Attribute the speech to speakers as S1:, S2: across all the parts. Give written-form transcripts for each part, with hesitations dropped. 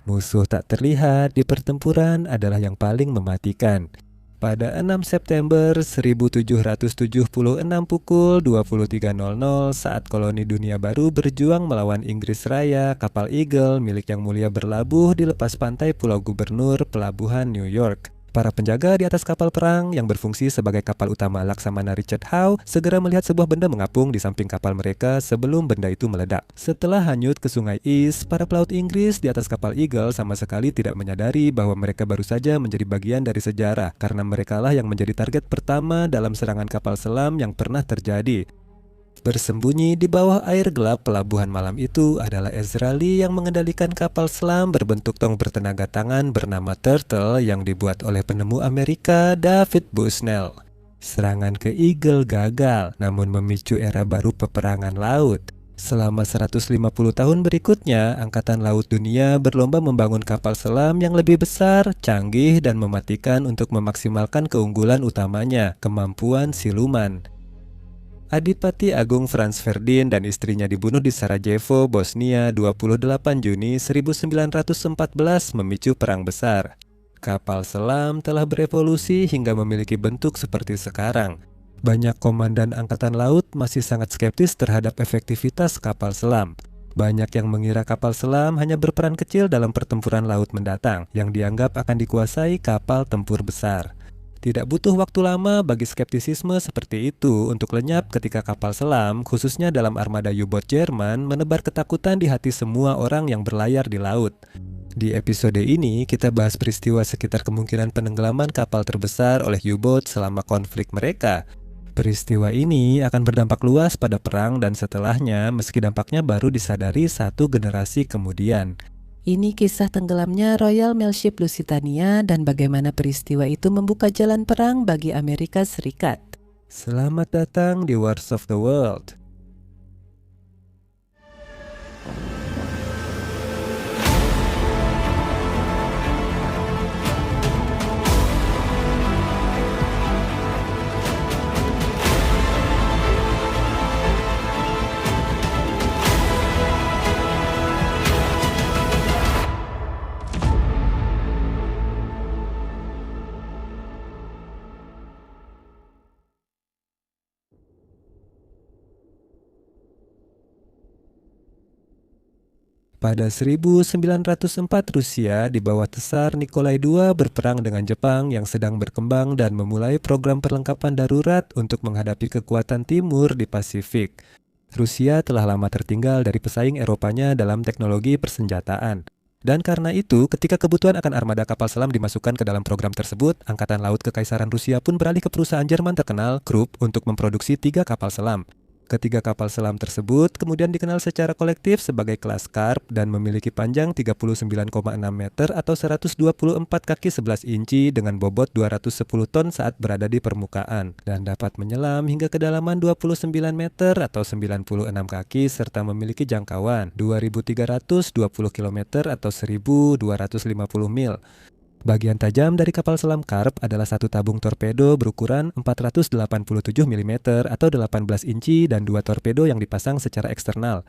S1: Musuh tak terlihat di pertempuran adalah yang paling mematikan. Pada 6 September 1776 pukul 23.00 saat koloni dunia baru berjuang melawan Inggris Raya, kapal Eagle milik Yang Mulia berlabuh di lepas pantai Pulau Gubernur, pelabuhan New York. Para penjaga di atas kapal perang yang berfungsi sebagai kapal utama Laksamana Richard Howe segera melihat sebuah benda mengapung di samping kapal mereka sebelum benda itu meledak. Setelah hanyut ke Sungai East, para pelaut Inggris di atas kapal Eagle sama sekali tidak menyadari bahwa mereka baru saja menjadi bagian dari sejarah karena merekalah yang menjadi target pertama dalam serangan kapal selam yang pernah terjadi. Bersembunyi di bawah air gelap pelabuhan malam itu adalah Ezra Lee yang mengendalikan kapal selam berbentuk tong bertenaga tangan bernama Turtle yang dibuat oleh penemu Amerika David Bushnell. Serangan ke Eagle gagal, namun memicu era baru peperangan laut. Selama 150 tahun berikutnya, Angkatan Laut Dunia berlomba membangun kapal selam yang lebih besar, canggih, dan mematikan untuk memaksimalkan keunggulan utamanya, kemampuan siluman. Adipati Agung Franz Ferdinand dan istrinya dibunuh di Sarajevo, Bosnia 28 Juni 1914 memicu perang besar. Kapal selam telah berevolusi hingga memiliki bentuk seperti sekarang. Banyak komandan angkatan laut masih sangat skeptis terhadap efektivitas kapal selam. Banyak yang mengira kapal selam hanya berperan kecil dalam pertempuran laut mendatang yang dianggap akan dikuasai kapal tempur besar. Tidak butuh waktu lama bagi skeptisisme seperti itu untuk lenyap ketika kapal selam, khususnya dalam armada U-boat Jerman, menebar ketakutan di hati semua orang yang berlayar di laut. Di episode ini, kita bahas peristiwa sekitar kemungkinan penenggelaman kapal terbesar oleh U-boat selama konflik mereka. Peristiwa ini akan berdampak luas pada perang dan setelahnya, meski dampaknya baru disadari satu generasi kemudian.
S2: Ini kisah tenggelamnya Royal Mail Ship Lusitania dan bagaimana peristiwa itu membuka jalan perang bagi Amerika Serikat.
S1: Selamat datang di Wars of the World. Pada 1904 Rusia di bawah Tsar Nikolai II berperang dengan Jepang yang sedang berkembang dan memulai program perlengkapan darurat untuk menghadapi kekuatan timur di Pasifik. Rusia telah lama tertinggal dari pesaing Eropanya dalam teknologi persenjataan. Dan karena itu, ketika kebutuhan akan armada kapal selam dimasukkan ke dalam program tersebut, Angkatan Laut Kekaisaran Rusia pun beralih ke perusahaan Jerman terkenal, Krupp, untuk memproduksi 3 kapal selam. Ketiga kapal selam tersebut kemudian dikenal secara kolektif sebagai kelas Karp dan memiliki panjang 39,6 meter atau 124 kaki 11 inci dengan bobot 210 ton saat berada di permukaan dan dapat menyelam hingga kedalaman 29 meter atau 96 kaki serta memiliki jangkauan 2.320 km atau 1.250 mil. Bagian tajam dari kapal selam Karp adalah satu tabung torpedo berukuran 487 mm atau 18 inci dan 2 torpedo yang dipasang secara eksternal.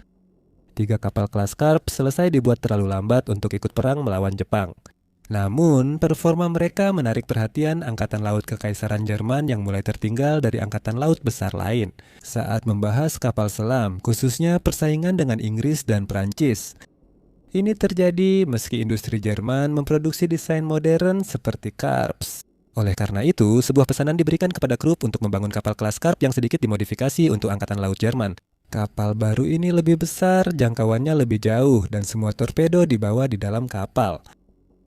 S1: 3 kapal kelas Karp selesai dibuat terlalu lambat untuk ikut perang melawan Jepang. Namun, performa mereka menarik perhatian Angkatan Laut Kekaisaran Jerman yang mulai tertinggal dari angkatan laut besar lain saat membahas kapal selam, khususnya persaingan dengan Inggris dan Prancis. Ini terjadi meski industri Jerman memproduksi desain modern seperti Karps. Oleh karena itu, sebuah pesanan diberikan kepada Krupp untuk membangun kapal kelas Karp yang sedikit dimodifikasi untuk Angkatan Laut Jerman. Kapal baru ini lebih besar, jangkauannya lebih jauh, dan semua torpedo dibawa di dalam kapal.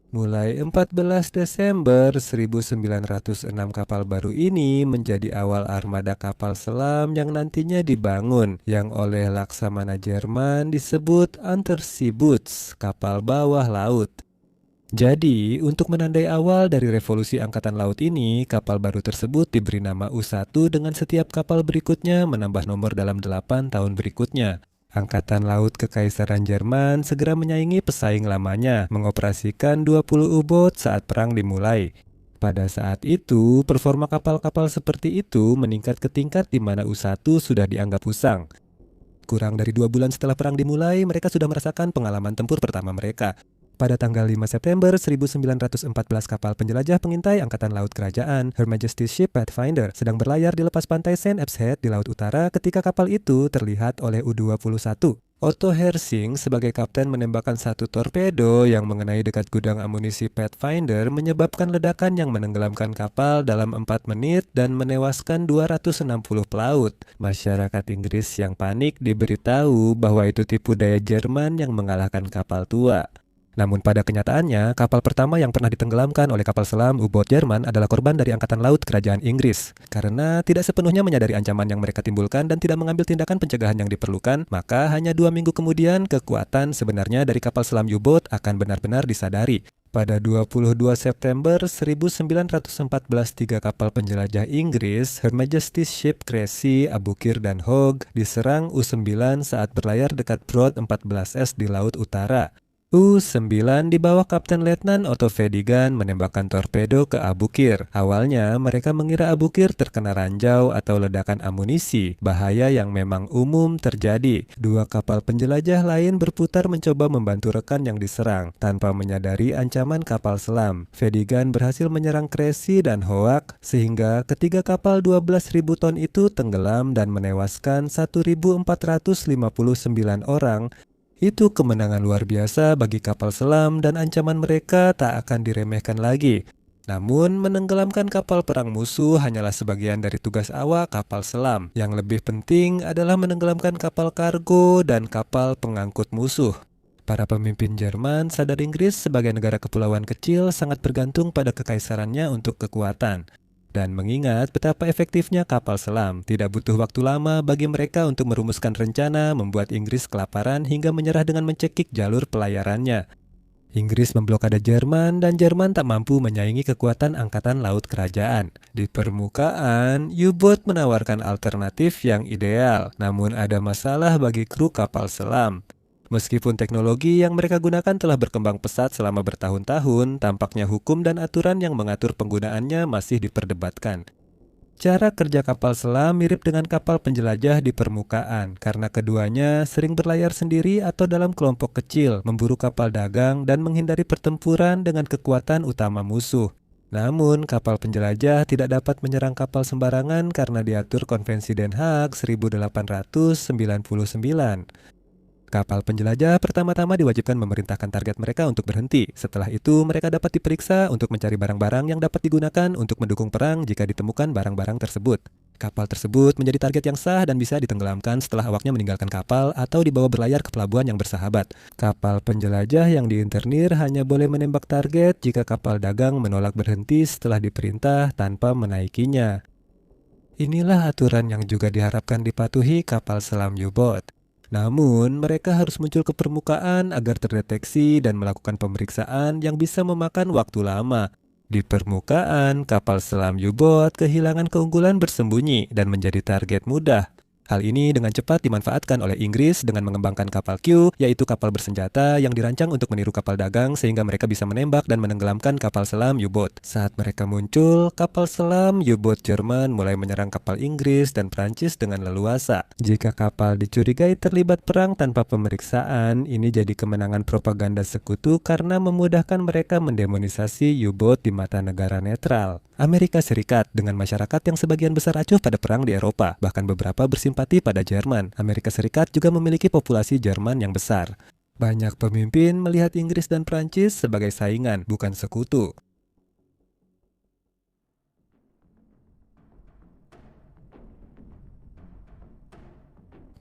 S1: Mulai 14 Desember 1906 kapal baru ini menjadi awal armada kapal selam yang nantinya dibangun, yang oleh Laksamana Jerman disebut Unterseeboots, kapal bawah laut. Jadi, untuk menandai awal dari revolusi angkatan laut ini, kapal baru tersebut diberi nama U1 dengan setiap kapal berikutnya menambah nomor dalam 8 tahun berikutnya. Angkatan Laut Kekaisaran Jerman segera menyaingi pesaing lamanya, mengoperasikan 20 U-boat saat perang dimulai. Pada saat itu, performa kapal-kapal seperti itu meningkat ke tingkat di mana U1 sudah dianggap usang. Kurang dari 2 bulan setelah perang dimulai, mereka sudah merasakan pengalaman tempur pertama mereka. Pada tanggal 5 September 1914, kapal penjelajah pengintai Angkatan Laut Kerajaan, Her Majesty's Ship Pathfinder, sedang berlayar di lepas pantai St. Ebbs Head di Laut Utara ketika kapal itu terlihat oleh U-21. Otto Hersing sebagai kapten menembakkan satu torpedo yang mengenai dekat gudang amunisi Pathfinder menyebabkan ledakan yang menenggelamkan kapal dalam 4 menit dan menewaskan 260 pelaut. Masyarakat Inggris yang panik diberitahu bahwa itu tipu daya Jerman yang mengalahkan kapal tua. Namun pada kenyataannya, kapal pertama yang pernah ditenggelamkan oleh kapal selam U-boat Jerman adalah korban dari Angkatan Laut Kerajaan Inggris. Karena tidak sepenuhnya menyadari ancaman yang mereka timbulkan dan tidak mengambil tindakan pencegahan yang diperlukan, maka hanya 2 minggu kemudian kekuatan sebenarnya dari kapal selam U-boat akan benar-benar disadari. Pada 22 September 1914, 3 kapal penjelajah Inggris, Her Majesty's Ship Cressy, Aboukir, dan Hogg, diserang U-9 saat berlayar dekat Broad 14S di Laut Utara. U-9 di bawah Kapten Letnan Otto Vedigan menembakkan torpedo ke Aboukir. Awalnya mereka mengira Aboukir terkena ranjau atau ledakan amunisi, bahaya yang memang umum terjadi. 2 kapal penjelajah lain berputar mencoba membantu rekan yang diserang, tanpa menyadari ancaman kapal selam. Vedigan berhasil menyerang Cressy dan Hogg, sehingga ketiga kapal 12.000 ton itu tenggelam dan menewaskan 1.459 orang. Itu kemenangan luar biasa bagi kapal selam dan ancaman mereka tak akan diremehkan lagi. Namun, menenggelamkan kapal perang musuh hanyalah sebagian dari tugas awak kapal selam. Yang lebih penting adalah menenggelamkan kapal kargo dan kapal pengangkut musuh. Para pemimpin Jerman sadar Inggris sebagai negara kepulauan kecil sangat bergantung pada kekaisarannya untuk kekuatan. Dan mengingat betapa efektifnya kapal selam, tidak butuh waktu lama bagi mereka untuk merumuskan rencana membuat Inggris kelaparan hingga menyerah dengan mencekik jalur pelayarannya. Inggris memblokade Jerman dan Jerman tak mampu menyaingi kekuatan Angkatan Laut Kerajaan. Di permukaan, U-boat menawarkan alternatif yang ideal, namun ada masalah bagi kru kapal selam. Meskipun teknologi yang mereka gunakan telah berkembang pesat selama bertahun-tahun, tampaknya hukum dan aturan yang mengatur penggunaannya masih diperdebatkan. Cara kerja kapal selam mirip dengan kapal penjelajah di permukaan, karena keduanya sering berlayar sendiri atau dalam kelompok kecil, memburu kapal dagang dan menghindari pertempuran dengan kekuatan utama musuh. Namun, kapal penjelajah tidak dapat menyerang kapal sembarangan karena diatur Konvensi Den Haag 1899. Kapal penjelajah pertama-tama diwajibkan memerintahkan target mereka untuk berhenti. Setelah itu, mereka dapat diperiksa untuk mencari barang-barang yang dapat digunakan untuk mendukung perang jika ditemukan barang-barang tersebut. Kapal tersebut menjadi target yang sah dan bisa ditenggelamkan setelah awaknya meninggalkan kapal atau dibawa berlayar ke pelabuhan yang bersahabat. Kapal penjelajah yang diinternir hanya boleh menembak target jika kapal dagang menolak berhenti setelah diperintah tanpa menaikinya. Inilah aturan yang juga diharapkan dipatuhi kapal selam U-boat. Namun, mereka harus muncul ke permukaan agar terdeteksi dan melakukan pemeriksaan yang bisa memakan waktu lama. Di permukaan, kapal selam U-boat kehilangan keunggulan bersembunyi dan menjadi target mudah. Hal ini dengan cepat dimanfaatkan oleh Inggris dengan mengembangkan kapal Q, yaitu kapal bersenjata yang dirancang untuk meniru kapal dagang sehingga mereka bisa menembak dan menenggelamkan kapal selam U-boat. Saat mereka muncul, kapal selam U-boat Jerman mulai menyerang kapal Inggris dan Prancis dengan leluasa. Jika kapal dicurigai terlibat perang tanpa pemeriksaan, ini jadi kemenangan propaganda sekutu karena memudahkan mereka mendemonisasi U-boat di mata negara netral. Amerika Serikat dengan masyarakat yang sebagian besar acuh pada perang di Eropa, bahkan beberapa bersimpati pada Jerman. Amerika Serikat juga memiliki populasi Jerman yang besar. Banyak pemimpin melihat Inggris dan Prancis sebagai saingan, bukan sekutu.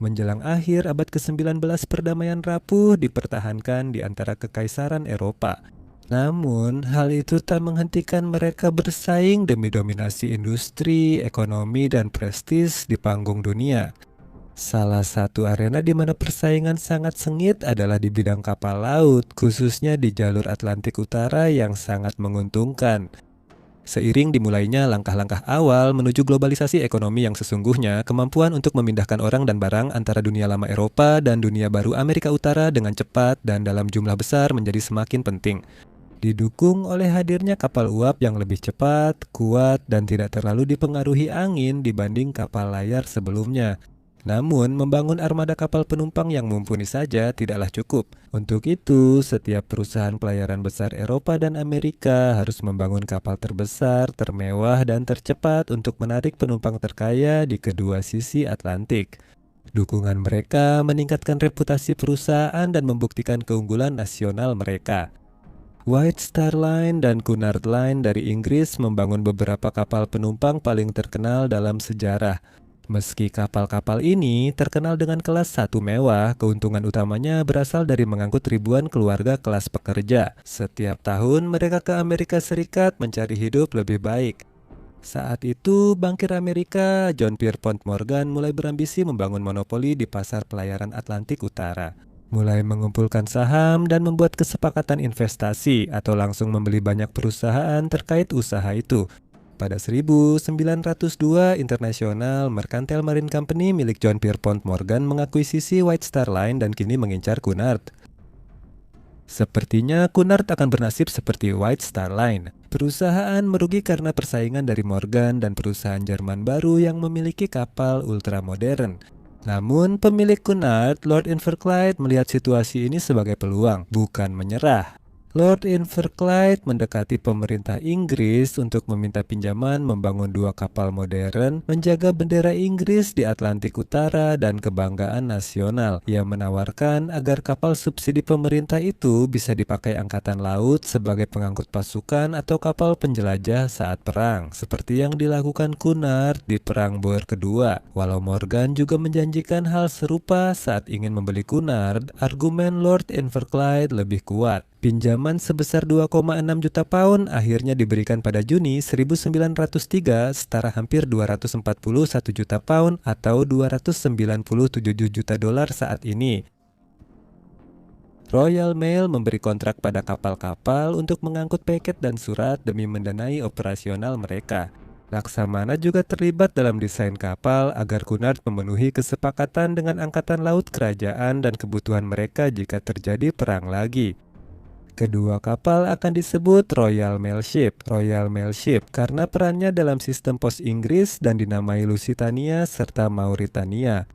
S1: Menjelang akhir abad ke-19, perdamaian rapuh dipertahankan di antara kekaisaran Eropa. Namun, hal itu tak menghentikan mereka bersaing demi dominasi industri, ekonomi, dan prestis di panggung dunia. Salah satu arena di mana persaingan sangat sengit adalah di bidang kapal laut, khususnya di jalur Atlantik Utara yang sangat menguntungkan. Seiring dimulainya langkah-langkah awal menuju globalisasi ekonomi yang sesungguhnya, kemampuan untuk memindahkan orang dan barang antara dunia lama Eropa dan dunia baru Amerika Utara dengan cepat dan dalam jumlah besar menjadi semakin penting. Didukung oleh hadirnya kapal uap yang lebih cepat, kuat, dan tidak terlalu dipengaruhi angin dibanding kapal layar sebelumnya. Namun, membangun armada kapal penumpang yang mumpuni saja tidaklah cukup. Untuk itu, setiap perusahaan pelayaran besar Eropa dan Amerika harus membangun kapal terbesar, termewah, dan tercepat untuk menarik penumpang terkaya di kedua sisi Atlantik. Dukungan mereka meningkatkan reputasi perusahaan dan membuktikan keunggulan nasional mereka. White Star Line dan Cunard Line dari Inggris membangun beberapa kapal penumpang paling terkenal dalam sejarah. Meski kapal-kapal ini terkenal dengan kelas 1 mewah, keuntungan utamanya berasal dari mengangkut ribuan keluarga kelas pekerja. Setiap tahun mereka ke Amerika Serikat mencari hidup lebih baik. Saat itu, bankir Amerika John Pierpont Morgan mulai berambisi membangun monopoli di pasar pelayaran Atlantik Utara. Mulai mengumpulkan saham dan membuat kesepakatan investasi atau langsung membeli banyak perusahaan terkait usaha itu. Pada 1902, International Mercantile Marine Company milik John Pierpont Morgan mengakuisisi White Star Line dan kini mengincar Cunard. Sepertinya Cunard akan bernasib seperti White Star Line. Perusahaan merugi karena persaingan dari Morgan dan perusahaan Jerman baru yang memiliki kapal ultramodern. Namun, pemilik Cunard, Lord Inverclyde, melihat situasi ini sebagai peluang, bukan menyerah. Lord Inverclyde mendekati pemerintah Inggris untuk meminta pinjaman membangun 2 kapal modern, menjaga bendera Inggris di Atlantik Utara dan kebanggaan nasional. Ia menawarkan agar kapal subsidi pemerintah itu bisa dipakai angkatan laut sebagai pengangkut pasukan atau kapal penjelajah saat perang, seperti yang dilakukan Cunard di Perang Boer Kedua. Walau Morgan juga menjanjikan hal serupa saat ingin membeli Cunard, argumen Lord Inverclyde lebih kuat. Pinjaman sebesar 2,6 juta pound akhirnya diberikan pada Juni 1903, setara hampir 241 juta pound atau 297 juta dolar saat ini. Royal Mail memberi kontrak pada kapal-kapal untuk mengangkut paket dan surat demi mendanai operasional mereka. Laksamana juga terlibat dalam desain kapal agar Cunard memenuhi kesepakatan dengan angkatan laut kerajaan dan kebutuhan mereka jika terjadi perang lagi. Kedua kapal akan disebut Royal Mail Ship karena perannya dalam sistem pos Inggris dan dinamai Lusitania serta Mauritania.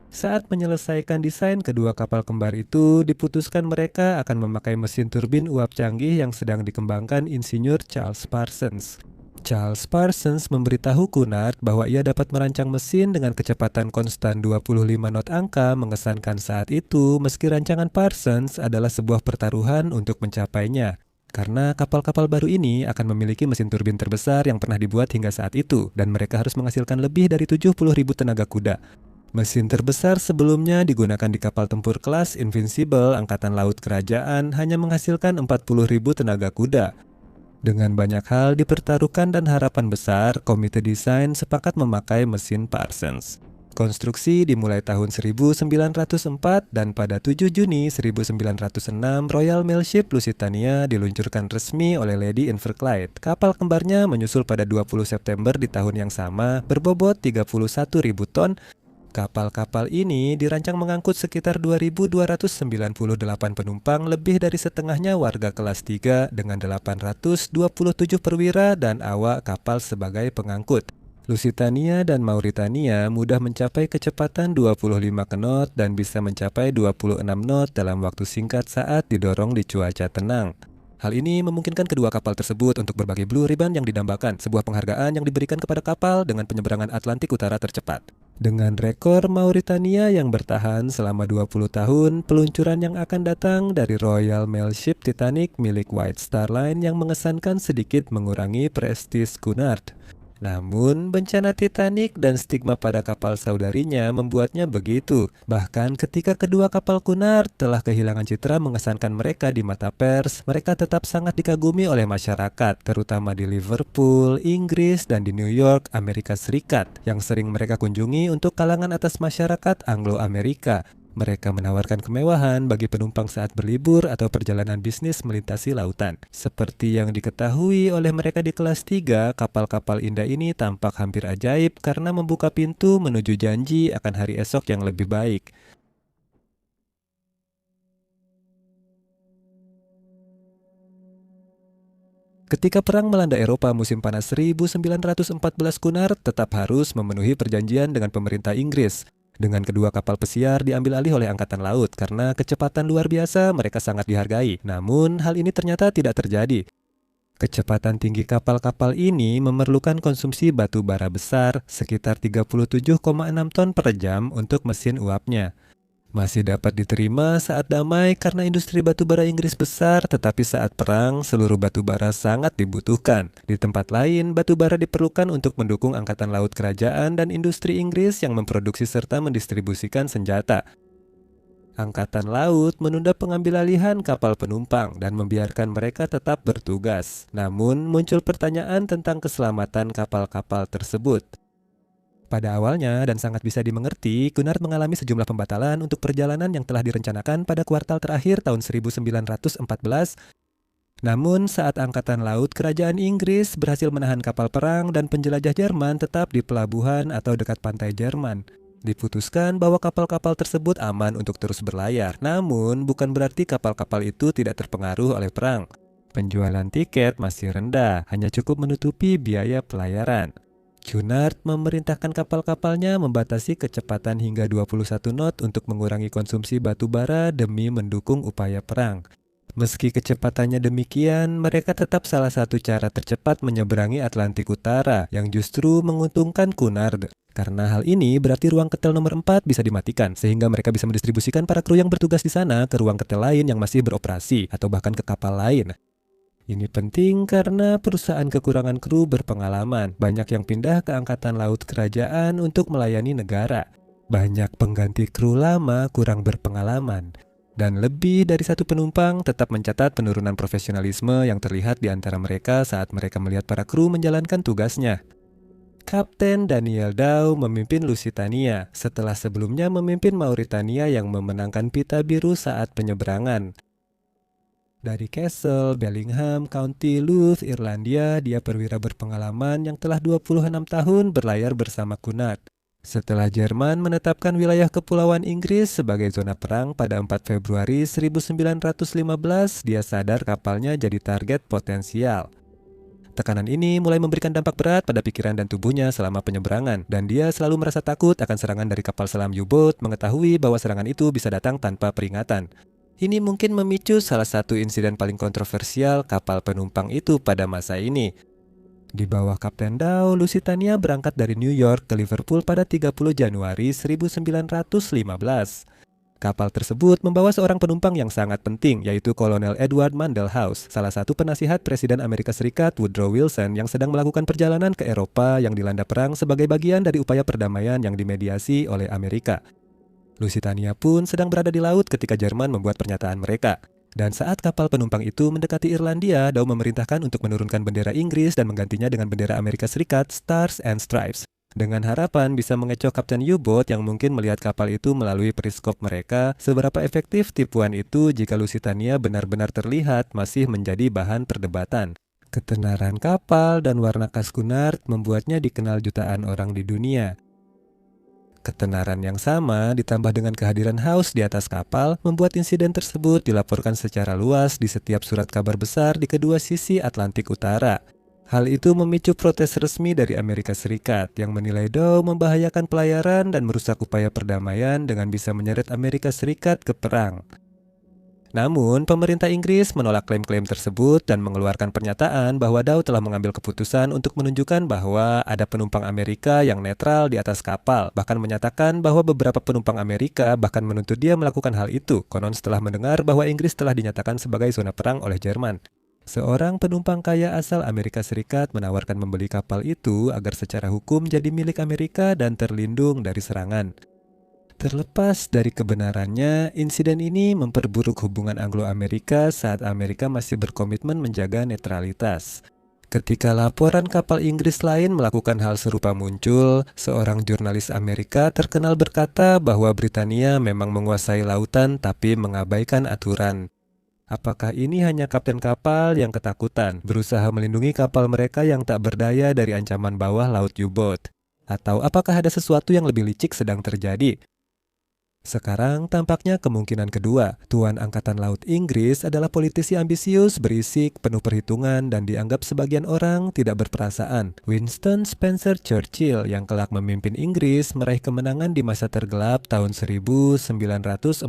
S1: Saat menyelesaikan desain kedua kapal kembar itu, diputuskan mereka akan memakai mesin turbin uap canggih yang sedang dikembangkan Insinyur Charles Parsons. Charles Parsons memberitahu Cunard bahwa ia dapat merancang mesin dengan kecepatan konstan 25 knot angka mengesankan saat itu, meski rancangan Parsons adalah sebuah pertaruhan untuk mencapainya. Karena kapal-kapal baru ini akan memiliki mesin turbin terbesar yang pernah dibuat hingga saat itu, dan mereka harus menghasilkan lebih dari 70.000 tenaga kuda. Mesin terbesar sebelumnya digunakan di kapal tempur kelas Invincible Angkatan Laut Kerajaan hanya menghasilkan 40.000 tenaga kuda. Dengan banyak hal dipertaruhkan dan harapan besar, komite desain sepakat memakai mesin Parsons. Konstruksi dimulai tahun 1904 dan pada 7 Juni 1906 Royal Mail Ship Lusitania diluncurkan resmi oleh Lady Inverclyde. Kapal kembarnya menyusul pada 20 September di tahun yang sama, berbobot 31.000 ton. Kapal-kapal ini dirancang mengangkut sekitar 2.298 penumpang, lebih dari setengahnya warga kelas 3 dengan 827 perwira dan awak kapal sebagai pengangkut. Lusitania dan Mauritania mudah mencapai kecepatan 25 knot dan bisa mencapai 26 knot dalam waktu singkat saat didorong di cuaca tenang. Hal ini memungkinkan kedua kapal tersebut untuk berbagi Blue Ribbon yang didambakan, sebuah penghargaan yang diberikan kepada kapal dengan penyeberangan Atlantik Utara tercepat. Dengan rekor Mauritania yang bertahan selama 20 tahun, peluncuran yang akan datang dari Royal Mail Ship Titanic milik White Star Line yang mengesankan sedikit mengurangi prestis Cunard. Namun, bencana Titanic dan stigma pada kapal saudarinya membuatnya begitu. Bahkan ketika kedua kapal Cunard telah kehilangan citra mengesankan mereka di mata pers, mereka tetap sangat dikagumi oleh masyarakat, terutama di Liverpool, Inggris, dan di New York, Amerika Serikat, yang sering mereka kunjungi untuk kalangan atas masyarakat Anglo-Amerika. Mereka menawarkan kemewahan bagi penumpang saat berlibur atau perjalanan bisnis melintasi lautan. Seperti yang diketahui oleh mereka di kelas 3, kapal-kapal indah ini tampak hampir ajaib karena membuka pintu menuju janji akan hari esok yang lebih baik. Ketika perang melanda Eropa musim panas 1914, Cunard tetap harus memenuhi perjanjian dengan pemerintah Inggris. Dengan kedua kapal pesiar diambil alih oleh Angkatan Laut karena kecepatan luar biasa mereka sangat dihargai. Namun hal ini ternyata tidak terjadi. Kecepatan tinggi kapal-kapal ini memerlukan konsumsi batu bara besar sekitar 37,6 ton per jam untuk mesin uapnya. Masih dapat diterima saat damai karena industri batu bara Inggris besar, tetapi saat perang seluruh batu bara sangat dibutuhkan. Di tempat lain, batu bara diperlukan untuk mendukung angkatan laut kerajaan dan industri Inggris yang memproduksi serta mendistribusikan senjata. Angkatan Laut menunda pengambilalihan kapal penumpang dan membiarkan mereka tetap bertugas. Namun, muncul pertanyaan tentang keselamatan kapal-kapal tersebut. Pada awalnya dan sangat bisa dimengerti, Cunard mengalami sejumlah pembatalan untuk perjalanan yang telah direncanakan pada kuartal terakhir tahun 1914. Namun, saat Angkatan Laut Kerajaan Inggris berhasil menahan kapal perang dan penjelajah Jerman tetap di pelabuhan atau dekat pantai Jerman, diputuskan bahwa kapal-kapal tersebut aman untuk terus berlayar. Namun, bukan berarti kapal-kapal itu tidak terpengaruh oleh perang. Penjualan tiket masih rendah, hanya cukup menutupi biaya pelayaran. Cunard memerintahkan kapal-kapalnya membatasi kecepatan hingga 21 knot untuk mengurangi konsumsi batu bara demi mendukung upaya perang. Meski kecepatannya demikian, mereka tetap salah satu cara tercepat menyeberangi Atlantik Utara yang justru menguntungkan Cunard. Karena hal ini berarti ruang ketel nomor 4 bisa dimatikan, sehingga mereka bisa mendistribusikan para kru yang bertugas di sana ke ruang ketel lain yang masih beroperasi, atau bahkan ke kapal lain. Ini penting karena perusahaan kekurangan kru berpengalaman. Banyak yang pindah ke Angkatan Laut Kerajaan untuk melayani negara. Banyak pengganti kru lama kurang berpengalaman. Dan lebih dari satu penumpang tetap mencatat penurunan profesionalisme yang terlihat di antara mereka saat mereka melihat para kru menjalankan tugasnya. Kapten Daniel Daw memimpin Lusitania setelah sebelumnya memimpin Mauritania yang memenangkan pita biru saat penyeberangan. Dari Castle, Bellingham, County Louth, Irlandia, dia perwira berpengalaman yang telah 26 tahun berlayar bersama Cunard. Setelah Jerman menetapkan wilayah kepulauan Inggris sebagai zona perang pada 4 Februari 1915, dia sadar kapalnya jadi target potensial. Tekanan ini mulai memberikan dampak berat pada pikiran dan tubuhnya selama penyeberangan, dan dia selalu merasa takut akan serangan dari kapal selam U-boat, mengetahui bahwa serangan itu bisa datang tanpa peringatan. Ini mungkin memicu salah satu insiden paling kontroversial kapal penumpang itu pada masa ini. Di bawah Kapten Daw, Lusitania berangkat dari New York ke Liverpool pada 30 Januari 1915. Kapal tersebut membawa seorang penumpang yang sangat penting, yaitu Kolonel Edward Mandelhouse, salah satu penasihat Presiden Amerika Serikat Woodrow Wilson yang sedang melakukan perjalanan ke Eropa yang dilanda perang sebagai bagian dari upaya perdamaian yang dimediasi oleh Amerika. Lusitania pun sedang berada di laut ketika Jerman membuat pernyataan mereka. Dan saat kapal penumpang itu mendekati Irlandia, Daw memerintahkan untuk menurunkan bendera Inggris dan menggantinya dengan bendera Amerika Serikat, Stars and Stripes. Dengan harapan bisa mengecoh kapten U-boat yang mungkin melihat kapal itu melalui periskop mereka, seberapa efektif tipuan itu jika Lusitania benar-benar terlihat masih menjadi bahan perdebatan. Ketenaran kapal dan warna khas Cunard membuatnya dikenal jutaan orang di dunia. Ketenaran yang sama ditambah dengan kehadiran House di atas kapal membuat insiden tersebut dilaporkan secara luas di setiap surat kabar besar di kedua sisi Atlantik Utara. Hal itu memicu protes resmi dari Amerika Serikat yang menilai Daw membahayakan pelayaran dan merusak upaya perdamaian dengan bisa menyeret Amerika Serikat ke perang. Namun, pemerintah Inggris menolak klaim-klaim tersebut dan mengeluarkan pernyataan bahwa Daw telah mengambil keputusan untuk menunjukkan bahwa ada penumpang Amerika yang netral di atas kapal, bahkan menyatakan bahwa beberapa penumpang Amerika bahkan menuntut dia melakukan hal itu, konon setelah mendengar bahwa Inggris telah dinyatakan sebagai zona perang oleh Jerman. Seorang penumpang kaya asal Amerika Serikat menawarkan membeli kapal itu agar secara hukum jadi milik Amerika dan terlindung dari serangan. Terlepas dari kebenarannya, insiden ini memperburuk hubungan Anglo-Amerika saat Amerika masih berkomitmen menjaga netralitas. Ketika laporan kapal Inggris lain melakukan hal serupa muncul, seorang jurnalis Amerika terkenal berkata bahwa Britania memang menguasai lautan tapi mengabaikan aturan. Apakah ini hanya kapten kapal yang ketakutan, berusaha melindungi kapal mereka yang tak berdaya dari ancaman bawah laut U-boat? Atau apakah ada sesuatu yang lebih licik sedang terjadi? Sekarang tampaknya kemungkinan kedua, Tuan Angkatan Laut Inggris adalah politisi ambisius, berisik, penuh perhitungan, dan dianggap sebagian orang tidak berperasaan. Winston Spencer Churchill yang kelak memimpin Inggris meraih kemenangan di masa tergelap tahun 1940.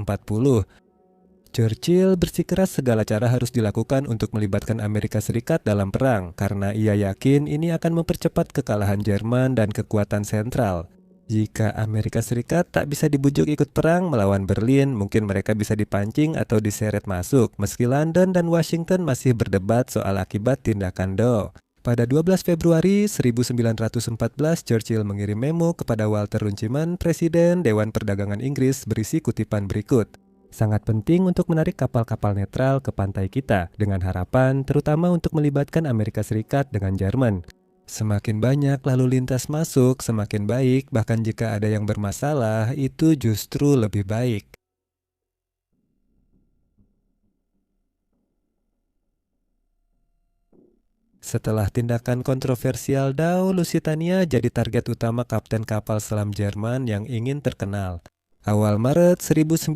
S1: Churchill bersikeras segala cara harus dilakukan untuk melibatkan Amerika Serikat dalam perang, karena ia yakin ini akan mempercepat kekalahan Jerman dan kekuatan sentral. Jika Amerika Serikat tak bisa dibujuk ikut perang melawan Berlin, mungkin mereka bisa dipancing atau diseret masuk, meski London dan Washington masih berdebat soal akibat tindakan Doe. Pada 12 Februari 1914, Churchill mengirim memo kepada Walter Runciman, Presiden Dewan Perdagangan Inggris, berisi kutipan berikut. Sangat penting untuk menarik kapal-kapal netral ke pantai kita, dengan harapan terutama untuk melibatkan Amerika Serikat dengan Jerman. Semakin banyak lalu lintas masuk, semakin baik, bahkan jika ada yang bermasalah, itu justru lebih baik. Setelah tindakan kontroversial Doe, Lusitania jadi target utama kapten kapal selam Jerman yang ingin terkenal. Awal Maret 1915,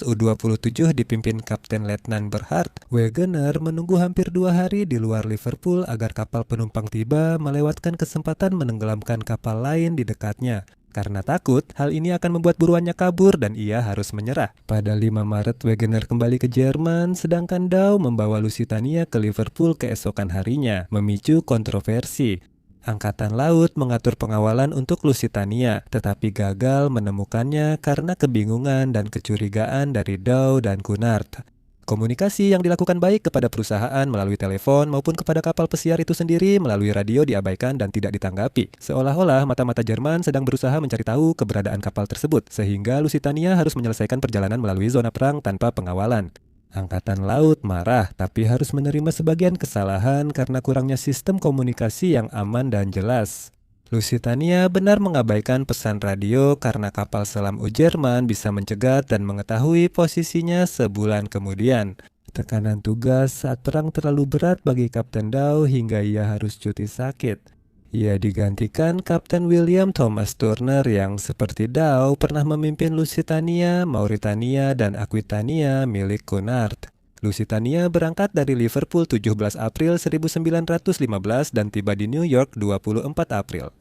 S1: U-27 dipimpin Kapten Letnan Berhard Wegener menunggu hampir 2 hari di luar Liverpool agar kapal penumpang tiba, melewatkan kesempatan menenggelamkan kapal lain di dekatnya. Karena takut, hal ini akan membuat buruannya kabur dan ia harus menyerah. Pada 5 Maret, Wegener kembali ke Jerman, sedangkan Doe membawa Lusitania ke Liverpool keesokan harinya, memicu kontroversi. Angkatan Laut mengatur pengawalan untuk Lusitania, tetapi gagal menemukannya karena kebingungan dan kecurigaan dari Doe dan Cunard. Komunikasi yang dilakukan baik kepada perusahaan melalui telepon maupun kepada kapal pesiar itu sendiri melalui radio diabaikan dan tidak ditanggapi. Seolah-olah mata-mata Jerman sedang berusaha mencari tahu keberadaan kapal tersebut, sehingga Lusitania harus menyelesaikan perjalanan melalui zona perang tanpa pengawalan. Angkatan Laut marah, tapi harus menerima sebagian kesalahan karena kurangnya sistem komunikasi yang aman dan jelas. Lusitania benar mengabaikan pesan radio karena kapal selam Jerman bisa mencegat dan mengetahui posisinya sebulan kemudian. Tekanan tugas saat perang terlalu berat bagi Kapten Doe hingga ia harus cuti sakit. Ia digantikan Kapten William Thomas Turner yang seperti Doe pernah memimpin Lusitania, Mauritania, dan Aquitania milik Cunard. Lusitania berangkat dari Liverpool 17 April 1915 dan tiba di New York 24 April.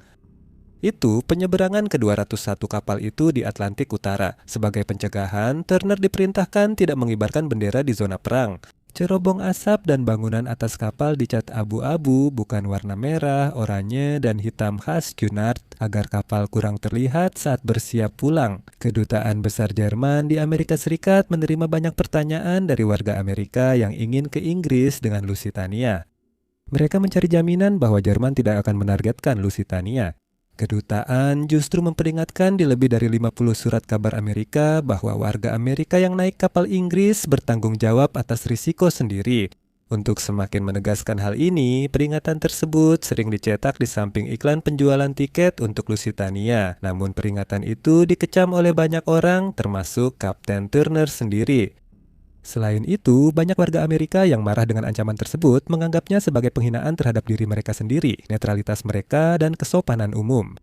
S1: Itu penyeberangan ke-201 kapal itu di Atlantik Utara. Sebagai pencegahan, Turner diperintahkan tidak mengibarkan bendera di zona perang. Cerobong asap dan bangunan atas kapal dicat abu-abu, bukan warna merah, oranye, dan hitam khas Cunard, agar kapal kurang terlihat saat bersiap pulang. Kedutaan Besar Jerman di Amerika Serikat menerima banyak pertanyaan dari warga Amerika yang ingin ke Inggris dengan Lusitania. Mereka mencari jaminan bahwa Jerman tidak akan menargetkan Lusitania. Kedutaan justru memperingatkan di lebih dari 50 surat kabar Amerika bahwa warga Amerika yang naik kapal Inggris bertanggung jawab atas risiko sendiri. Untuk semakin menegaskan hal ini, peringatan tersebut sering dicetak di samping iklan penjualan tiket untuk Lusitania. Namun peringatan itu dikecam oleh banyak orang, termasuk Kapten Turner sendiri. Selain itu, banyak warga Amerika yang marah dengan ancaman tersebut menganggapnya sebagai penghinaan terhadap diri mereka sendiri, netralitas mereka, dan kesopanan umum.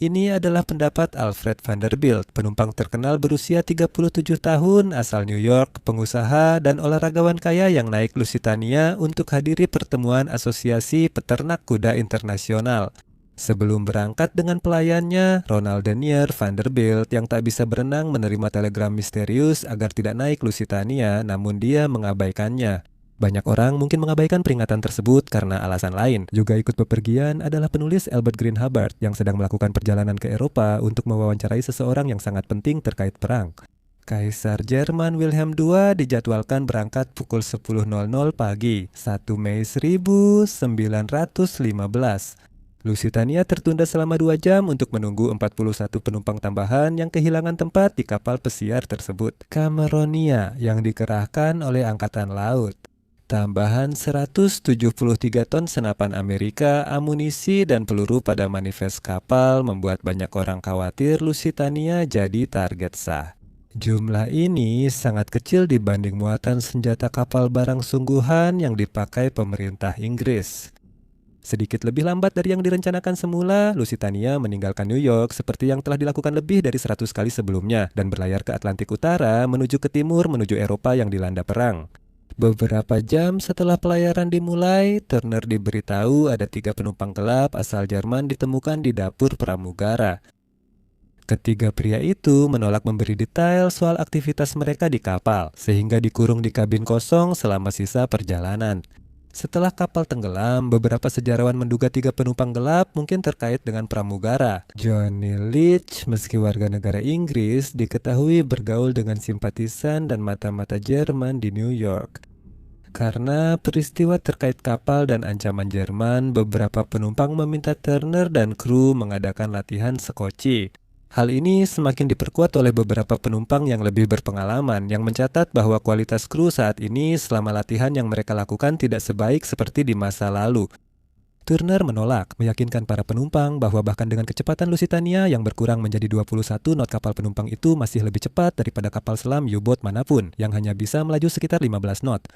S1: Ini adalah pendapat Alfred Vanderbilt, penumpang terkenal berusia 37 tahun asal New York, pengusaha dan olahragawan kaya yang naik Lusitania untuk hadiri pertemuan Asosiasi Peternak Kuda Internasional. Sebelum berangkat dengan pelayannya, Ronald Denier Vanderbilt yang tak bisa berenang menerima telegram misterius agar tidak naik Lusitania, namun dia mengabaikannya. Banyak orang mungkin mengabaikan peringatan tersebut karena alasan lain. Juga ikut bepergian adalah penulis Albert Green Hubbard yang sedang melakukan perjalanan ke Eropa untuk mewawancarai seseorang yang sangat penting terkait perang. Kaisar Jerman Wilhelm II dijadwalkan berangkat pukul 10.00 pagi, 1 Mei 1915. Lusitania tertunda selama 2 jam untuk menunggu 41 penumpang tambahan yang kehilangan tempat di kapal pesiar tersebut, Cameronia, yang dikerahkan oleh Angkatan Laut. Tambahan 173 ton senapan Amerika, amunisi, dan peluru pada manifest kapal membuat banyak orang khawatir Lusitania jadi target sah. Jumlah ini sangat kecil dibanding muatan senjata kapal barang sungguhan yang dipakai pemerintah Inggris. Sedikit lebih lambat dari yang direncanakan semula, Lusitania meninggalkan New York seperti yang telah dilakukan lebih dari 100 kali sebelumnya dan berlayar ke Atlantik Utara menuju ke timur menuju Eropa yang dilanda perang. Beberapa jam setelah pelayaran dimulai, Turner diberitahu ada 3 penumpang gelap asal Jerman ditemukan di dapur pramugara. Ketiga pria itu menolak memberi detail soal aktivitas mereka di kapal, sehingga dikurung di kabin kosong selama sisa perjalanan. Setelah kapal tenggelam, beberapa sejarawan menduga 3 penumpang gelap mungkin terkait dengan pramugara. Johnny Leach, meski warga negara Inggris, diketahui bergaul dengan simpatisan dan mata-mata Jerman di New York. Karena peristiwa terkait kapal dan ancaman Jerman, beberapa penumpang meminta Turner dan kru mengadakan latihan sekoci. Hal ini semakin diperkuat oleh beberapa penumpang yang lebih berpengalaman yang mencatat bahwa kualitas kru saat ini selama latihan yang mereka lakukan tidak sebaik seperti di masa lalu. Turner menolak, meyakinkan para penumpang bahwa bahkan dengan kecepatan Lusitania yang berkurang menjadi 21 knot, kapal penumpang itu masih lebih cepat daripada kapal selam U-boat manapun yang hanya bisa melaju sekitar 15 knot.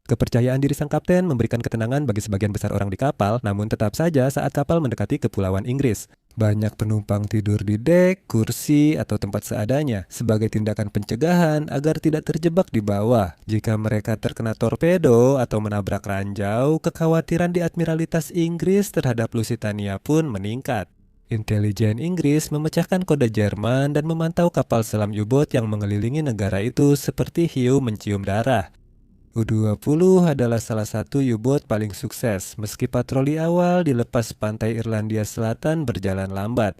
S1: Kepercayaan diri sang kapten memberikan ketenangan bagi sebagian besar orang di kapal, namun tetap saja saat kapal mendekati kepulauan Inggris, banyak penumpang tidur di dek, kursi, atau tempat seadanya sebagai tindakan pencegahan agar tidak terjebak di bawah. Jika mereka terkena torpedo atau menabrak ranjau, kekhawatiran di Admiralitas Inggris terhadap Lusitania pun meningkat. Intelijen Inggris memecahkan kode Jerman dan memantau kapal selam U-boat yang mengelilingi negara itu seperti hiu mencium darah. U-20 adalah salah satu U-boat paling sukses, meski patroli awal di lepas pantai Irlandia Selatan berjalan lambat.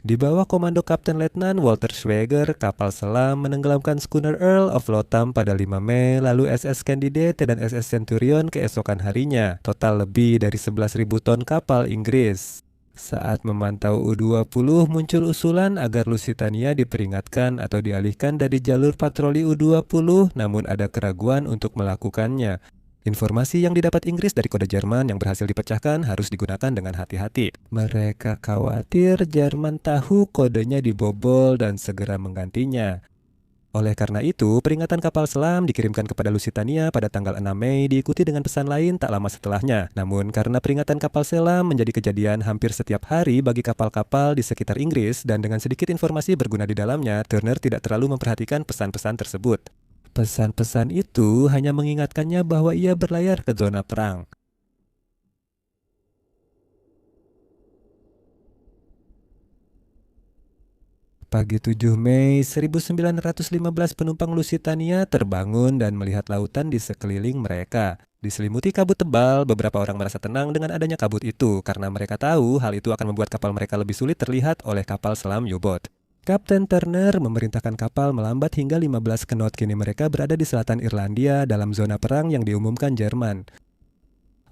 S1: Di bawah komando Kapten Letnan Walter Schwager, kapal selam menenggelamkan schooner Earl of Lotham pada 5 Mei, lalu SS Candidate dan SS Centurion keesokan harinya, total lebih dari 11.000 ton kapal Inggris. Saat memantau U-20, muncul usulan agar Lusitania diperingatkan atau dialihkan dari jalur patroli U-20, namun ada keraguan untuk melakukannya. Informasi yang didapat Inggris dari kode Jerman yang berhasil dipecahkan harus digunakan dengan hati-hati. Mereka khawatir Jerman tahu kodenya dibobol dan segera menggantinya. Oleh karena itu, peringatan kapal selam dikirimkan kepada Lusitania pada tanggal 6 Mei diikuti dengan pesan lain tak lama setelahnya. Namun karena peringatan kapal selam menjadi kejadian hampir setiap hari bagi kapal-kapal di sekitar Inggris dan dengan sedikit informasi berguna di dalamnya, Turner tidak terlalu memperhatikan pesan-pesan tersebut. Pesan-pesan itu hanya mengingatkannya bahwa ia berlayar ke zona perang. Pagi 7 Mei 1915 penumpang Lusitania terbangun dan melihat lautan di sekeliling mereka. Diselimuti kabut tebal, beberapa orang merasa tenang dengan adanya kabut itu karena mereka tahu hal itu akan membuat kapal mereka lebih sulit terlihat oleh kapal selam U-boat. Kapten Turner memerintahkan kapal melambat hingga 15 knot. Kini mereka berada di selatan Irlandia dalam zona perang yang diumumkan Jerman.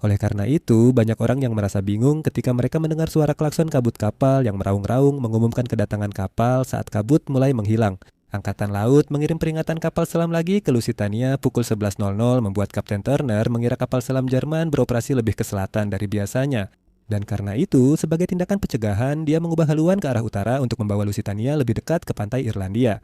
S1: Oleh karena itu, banyak orang yang merasa bingung ketika mereka mendengar suara klakson kabut kapal yang meraung-raung mengumumkan kedatangan kapal saat kabut mulai menghilang. Angkatan Laut mengirim peringatan kapal selam lagi ke Lusitania pukul 11.00 membuat Kapten Turner mengira kapal selam Jerman beroperasi lebih ke selatan dari biasanya. Dan karena itu, sebagai tindakan pencegahan, dia mengubah haluan ke arah utara untuk membawa Lusitania lebih dekat ke pantai Irlandia.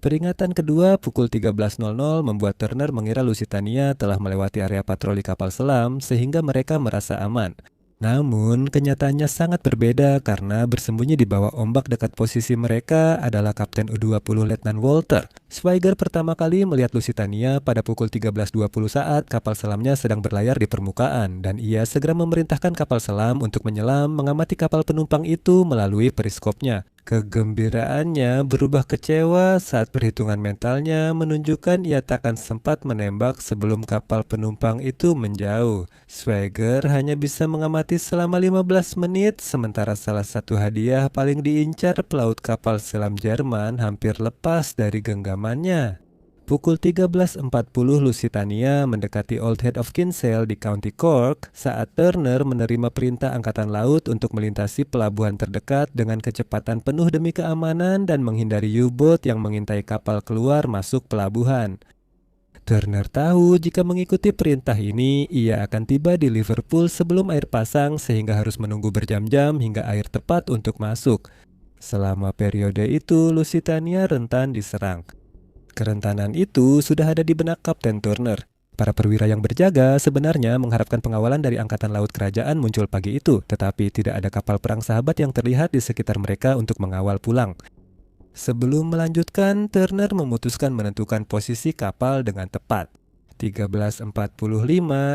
S1: Peringatan kedua pukul 13.00 membuat Turner mengira Lusitania telah melewati area patroli kapal selam sehingga mereka merasa aman. Namun, kenyataannya sangat berbeda karena bersembunyi di bawah ombak dekat posisi mereka adalah Kapten U-20 Letnan Walter. Schwager pertama kali melihat Lusitania pada pukul 13.20 saat kapal selamnya sedang berlayar di permukaan dan ia segera memerintahkan kapal selam untuk menyelam mengamati kapal penumpang itu melalui periskopnya. Kegembiraannya berubah kecewa saat perhitungan mentalnya menunjukkan ia takkan sempat menembak sebelum kapal penumpang itu menjauh. Schwager hanya bisa mengamati selama 15 menit, sementara salah satu hadiah paling diincar pelaut kapal selam Jerman hampir lepas dari genggamannya. Pukul 13.40 Lusitania mendekati Old Head of Kinsale di County Cork saat Turner menerima perintah Angkatan Laut untuk melintasi pelabuhan terdekat dengan kecepatan penuh demi keamanan dan menghindari U-boat yang mengintai kapal keluar masuk pelabuhan. Turner tahu jika mengikuti perintah ini, ia akan tiba di Liverpool sebelum air pasang sehingga harus menunggu berjam-jam hingga air tepat untuk masuk. Selama periode itu, Lusitania rentan diserang. Kerentanan itu sudah ada di benak Kapten Turner. Para perwira yang berjaga sebenarnya mengharapkan pengawalan dari Angkatan Laut Kerajaan muncul pagi itu, tetapi tidak ada kapal perang sahabat yang terlihat di sekitar mereka untuk mengawal pulang. Sebelum melanjutkan, Turner memutuskan menentukan posisi kapal dengan tepat. 13.45,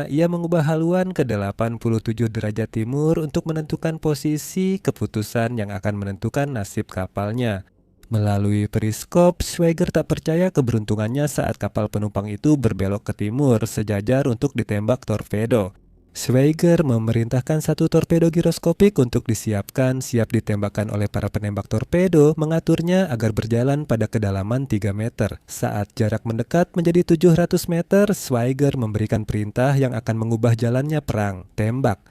S1: ia mengubah haluan ke 87 derajat timur untuk menentukan posisi keputusan yang akan menentukan nasib kapalnya. Melalui periskop, Schwager tak percaya keberuntungannya saat kapal penumpang itu berbelok ke timur sejajar untuk ditembak torpedo. Schwager memerintahkan satu torpedo giroskopik untuk disiapkan siap ditembakkan oleh para penembak torpedo, mengaturnya agar berjalan pada kedalaman 3 meter. Saat jarak mendekat menjadi 700 meter, Schwager memberikan perintah yang akan mengubah jalannya perang, tembak.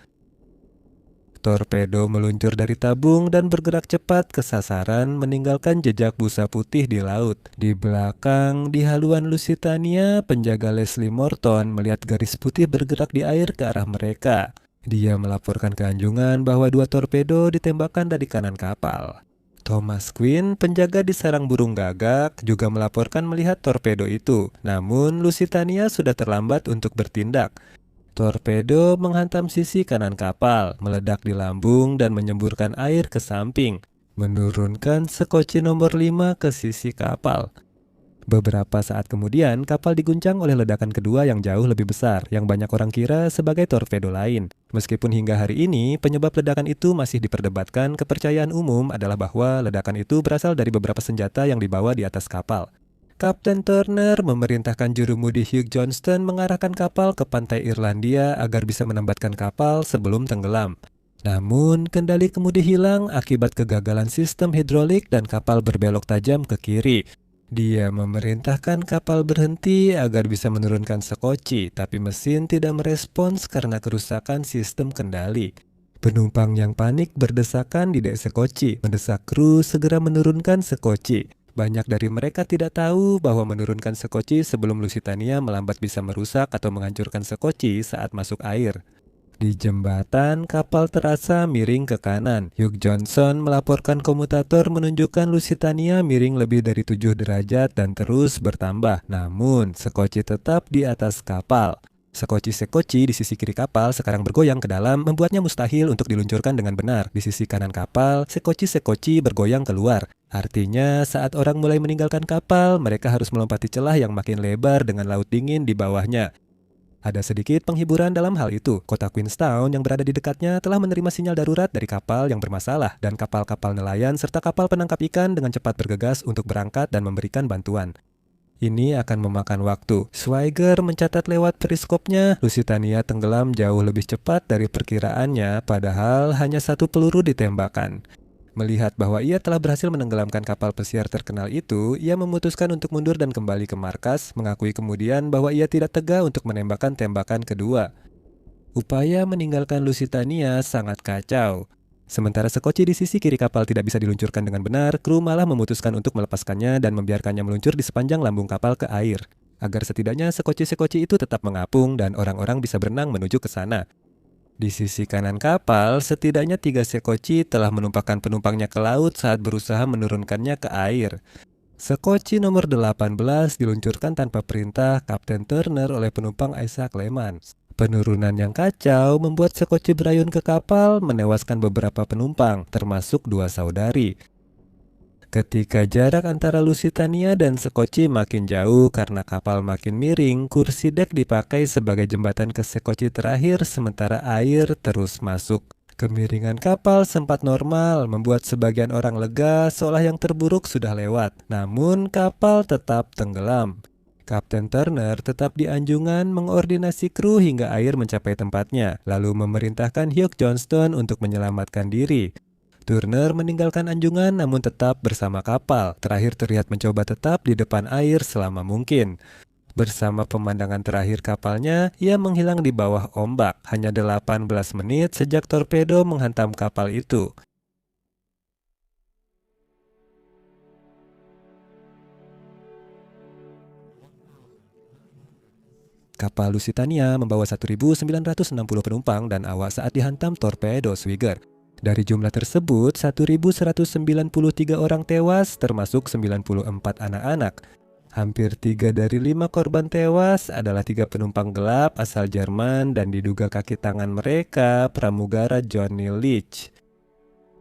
S1: Torpedo meluncur dari tabung dan bergerak cepat ke sasaran, meninggalkan jejak busa putih di laut. Di belakang, di haluan Lusitania, penjaga Leslie Morton melihat garis putih bergerak di air ke arah mereka. Dia melaporkan ke anjungan bahwa 2 torpedo ditembakkan dari kanan kapal. Thomas Quinn, penjaga di sarang burung gagak, juga melaporkan melihat torpedo itu. Namun, Lusitania sudah terlambat untuk bertindak. Torpedo menghantam sisi kanan kapal, meledak di lambung dan menyemburkan air ke samping, menurunkan sekoci nomor 5 ke sisi kapal. Beberapa saat kemudian, kapal diguncang oleh ledakan kedua yang jauh lebih besar, yang banyak orang kira sebagai torpedo lain. Meskipun hingga hari ini, penyebab ledakan itu masih diperdebatkan, kepercayaan umum adalah bahwa ledakan itu berasal dari beberapa senjata yang dibawa di atas kapal. Kapten Turner memerintahkan jurumudi Hugh Johnston mengarahkan kapal ke pantai Irlandia agar bisa menambatkan kapal sebelum tenggelam. Namun, kendali kemudi hilang akibat kegagalan sistem hidrolik dan kapal berbelok tajam ke kiri. Dia memerintahkan kapal berhenti agar bisa menurunkan sekoci, tapi mesin tidak merespons karena kerusakan sistem kendali. Penumpang yang panik berdesakan di dek sekoci, mendesak kru segera menurunkan sekoci. Banyak dari mereka tidak tahu bahwa menurunkan sekoci sebelum Lusitania melambat bisa merusak atau menghancurkan sekoci saat masuk air. Di jembatan, kapal terasa miring ke kanan. Hugh Johnson melaporkan komutator menunjukkan Lusitania miring lebih dari 7 derajat dan terus bertambah. Namun, sekoci tetap di atas kapal. Sekoci-sekoci di sisi kiri kapal sekarang bergoyang ke dalam, membuatnya mustahil untuk diluncurkan dengan benar. Di sisi kanan kapal, sekoci-sekoci bergoyang keluar. Artinya, saat orang mulai meninggalkan kapal, mereka harus melompati celah yang makin lebar dengan laut dingin di bawahnya. Ada sedikit penghiburan dalam hal itu. Kota Queenstown yang berada di dekatnya telah menerima sinyal darurat dari kapal yang bermasalah, dan kapal-kapal nelayan serta kapal penangkap ikan dengan cepat bergegas untuk berangkat dan memberikan bantuan. Ini akan memakan waktu. Schwager mencatat lewat periskopnya, Lusitania tenggelam jauh lebih cepat dari perkiraannya, padahal hanya 1 peluru ditembakkan. Melihat bahwa ia telah berhasil menenggelamkan kapal pesiar terkenal itu, ia memutuskan untuk mundur dan kembali ke markas, mengakui kemudian bahwa ia tidak tega untuk menembakkan tembakan kedua. Upaya meninggalkan Lusitania sangat kacau. Sementara sekoci di sisi kiri kapal tidak bisa diluncurkan dengan benar, kru malah memutuskan untuk melepaskannya dan membiarkannya meluncur di sepanjang lambung kapal ke air, agar setidaknya sekoci-sekoci itu tetap mengapung dan orang-orang bisa berenang menuju ke sana. Di sisi kanan kapal, setidaknya 3 sekoci telah menumpahkan penumpangnya ke laut saat berusaha menurunkannya ke air. Sekoci nomor 18 diluncurkan tanpa perintah Kapten Turner oleh penumpang Isaac Lemans. Penurunan yang kacau membuat sekoci berayun ke kapal, menewaskan beberapa penumpang, termasuk 2 saudari. Ketika jarak antara Lusitania dan sekoci makin jauh karena kapal makin miring, kursi dek dipakai sebagai jembatan ke sekoci terakhir sementara air terus masuk. Kemiringan kapal sempat normal, membuat sebagian orang lega seolah yang terburuk sudah lewat. Namun kapal tetap tenggelam. Kapten Turner tetap di anjungan mengordinasi kru hingga air mencapai tempatnya, lalu memerintahkan Hugh Johnston untuk menyelamatkan diri. Turner meninggalkan anjungan namun tetap bersama kapal. Terakhir terlihat mencoba tetap di depan air selama mungkin. Bersama pemandangan terakhir kapalnya, ia menghilang di bawah ombak. Hanya 18 menit sejak torpedo menghantam kapal itu. Kapal Lusitania membawa 1.960 penumpang dan awak saat dihantam torpedo Schwager. Dari jumlah tersebut, 1.193 orang tewas, termasuk 94 anak-anak. Hampir 3 dari 5 korban tewas adalah 3 penumpang gelap asal Jerman dan diduga kaki tangan mereka pramugara Johnny Leach.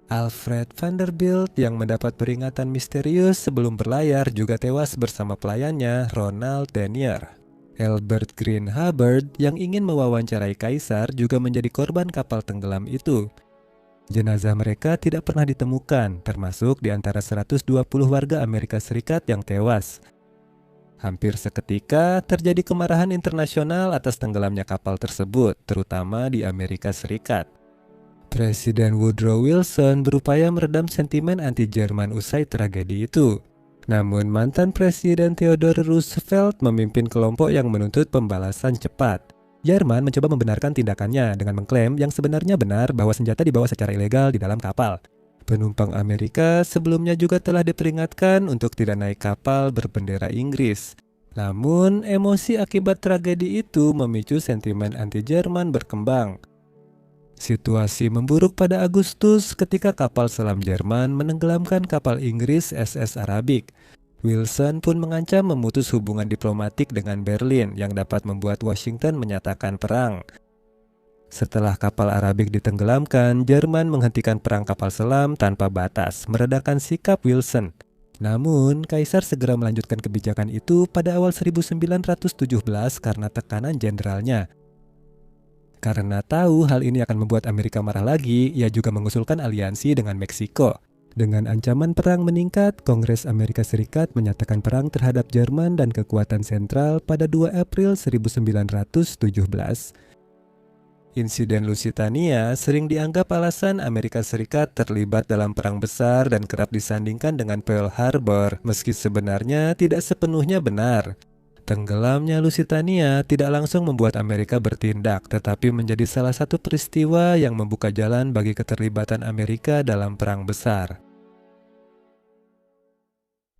S1: Alfred Vanderbilt yang mendapat peringatan misterius sebelum berlayar juga tewas bersama pelayannya Ronald Denier. Albert Green Hubbard yang ingin mewawancarai kaisar juga menjadi korban kapal tenggelam itu. Jenazah mereka tidak pernah ditemukan, termasuk di antara 120 warga Amerika Serikat yang tewas. Hampir seketika terjadi kemarahan internasional atas tenggelamnya kapal tersebut, terutama di Amerika Serikat. Presiden Woodrow Wilson berupaya meredam sentimen anti-Jerman usai tragedi itu. Namun mantan Presiden Theodore Roosevelt memimpin kelompok yang menuntut pembalasan cepat. Jerman mencoba membenarkan tindakannya dengan mengklaim yang sebenarnya benar bahwa senjata dibawa secara ilegal di dalam kapal. Penumpang Amerika sebelumnya juga telah diperingatkan untuk tidak naik kapal berbendera Inggris. Namun, emosi akibat tragedi itu memicu sentimen anti-Jerman berkembang. Situasi memburuk pada Agustus ketika kapal selam Jerman menenggelamkan kapal Inggris SS Arabic. Wilson pun mengancam memutus hubungan diplomatik dengan Berlin yang dapat membuat Washington menyatakan perang. Setelah kapal Arabic ditenggelamkan, Jerman menghentikan perang kapal selam tanpa batas, meredakan sikap Wilson. Namun, Kaisar segera melanjutkan kebijakan itu pada awal 1917 karena tekanan jenderalnya. Karena tahu hal ini akan membuat Amerika marah lagi, ia juga mengusulkan aliansi dengan Meksiko. Dengan ancaman perang meningkat, Kongres Amerika Serikat menyatakan perang terhadap Jerman dan kekuatan sentral pada 2 April 1917. Insiden Lusitania sering dianggap alasan Amerika Serikat terlibat dalam perang besar dan kerap disandingkan dengan Pearl Harbor, meski sebenarnya tidak sepenuhnya benar. Tenggelamnya Lusitania tidak langsung membuat Amerika bertindak, tetapi menjadi salah satu peristiwa yang membuka jalan bagi keterlibatan Amerika dalam perang besar.